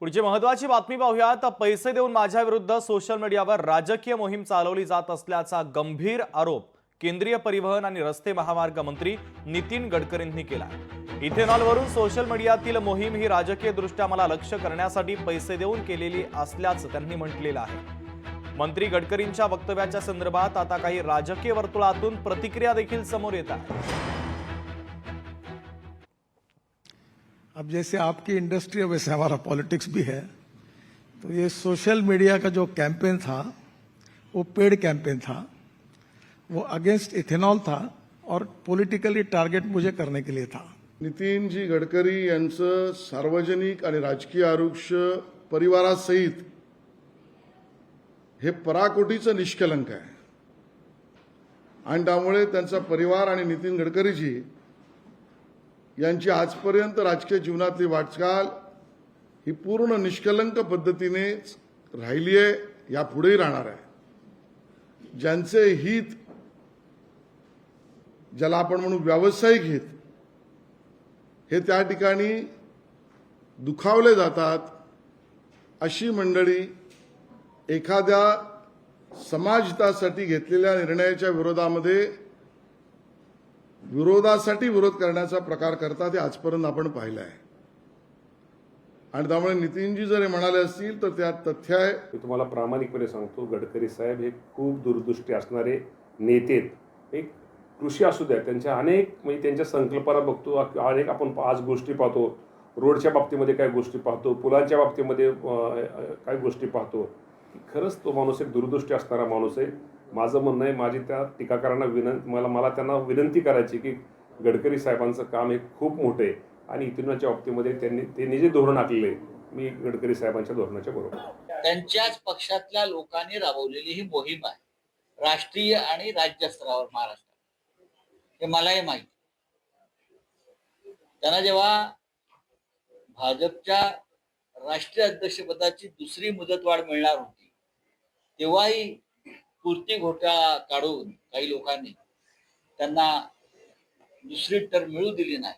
पुढची महत्त्वाची बातमी पाहूयात। पैसे देऊन माझ्या विरुद्ध सोशल मीडियावर राजकीय मोहीम चालवली जात असल्याचा गंभीर आरोप केंद्रीय परिवहन आणि रस्ते महामार्ग मंत्री नितीन गडकरींनी केला। इथेनॉलवरून सोशल मीडियातील मोहीम ही राजकीय दृष्ट्या मला लक्ष्य करण्यासाठी पैसे देऊन केलेली असल्याचं त्यांनी म्हटलेलं आहे। मंत्री गडकरींच्या वक्तव्याच्या संदर्भात आता काही राजकीय वर्तुळातून प्रतिक्रिया देखील समोर येत आहे। अब जैसे आपकी इंडस्ट्री है वैसे हमारा पॉलिटिक्स भी है, तो ये सोशल मीडिया का जो कैंपेन था वो पेड कैंपेन था, वो अगेंस्ट इथेनॉल था और पॉलिटिकली टार्गेट मुझे करने के लिए था। नितीनजी गडकरी यांचं सार्वजनिक आणि राजकीय आयुष्य परिवारासहित हे पराकोटीचं निष्कलंक आहे आणि त्यामुळे त्यांचा परिवार आणि नितीन गडकरीजी यांची आजपर्यंत राजकीय जीवनातली वाटचाल ही पूर्ण निष्कलंक पद्धतीने राहिली आहे, यापुढेही राहणार आहे। ज्यांचे हित, ज्याला आपण म्हणू व्यावसायिक हित, हे त्या ठिकाणी दुखावले जातात, अशी मंडळी एखाद्या समाजहितासाठी घेतलेल्या निर्णयाच्या विरोधासाठी विरोध करण्याचा प्रकार करतात, हे आजपर्यंत आपण पाहिलं आहे। आणि त्यामुळे नितीनजी जर हे म्हणाले असतील तर त्यात तथ्य आहे। मी तुम्हाला प्रामाणिकपणे सांगतो, गडकरी साहेब हे खूप दूरदृष्टी असणारे नेते आहेत। एक कृषी असू द्या, त्यांच्या अनेक म्हणजे त्यांच्या संकल्पना बघतो, अनेक आपण आज गोष्टी पाहतो, रोडच्या बाबतीमध्ये काय गोष्टी पाहतो, पुलांच्या बाबतीमध्ये काय गोष्टी पाहतो। खरंच तो माणूस एक दूरदृष्टी असणारा माणूस आहे। माझं म्हणणं आहे, माझी त्या टीकाकारांना मला त्यांना विनंती करायची की गडकरी साहेबांचं काम हे खूप मोठं आहे आणि इथेनॉलच्या बाबतीमध्ये त्यांनी जे धोरण आखलेलं आहे, मी गडकरी साहेबांच्या धोरणाच्या बरोबर। त्यांच्याच पक्षातल्या लोकांनी राबवलेली ही मोहीम आहे, राष्ट्रीय आणि राज्य स्तरावर महाराष्ट्रात, हे मलाही माहिती। त्यांना जेव्हा भाजपच्या राष्ट्रीय अध्यक्षपदाची दुसरी मुदतवाढ मिळणार होती, तेव्हाही पूर्ती घोटाळा काढून काही लोकांनी त्यांना दुसरी टर्म मिळू दिली नाही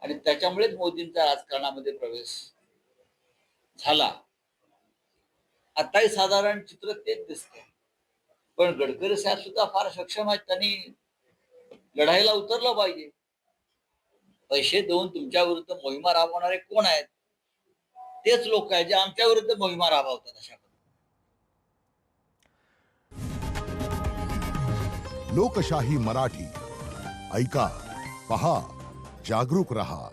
आणि त्याच्यामुळेच मोदींचा राजकारणामध्ये प्रवेश झाला। आताही साधारण चित्र तेच दिसतंय, पण गडकरी साहेब सुद्धा फार सक्षम आहेत, त्यांनी लढाईला उतरलं पाहिजे। पैसे देऊन तुमच्या विरुद्ध मोहिमा राबवणारे कोण आहेत? तेच लोक आहेत जे आमच्या विरुद्ध मोहिमा राबवतात। अशा लोकशाही मराठी ऐका, पहा, जागरूक रहा।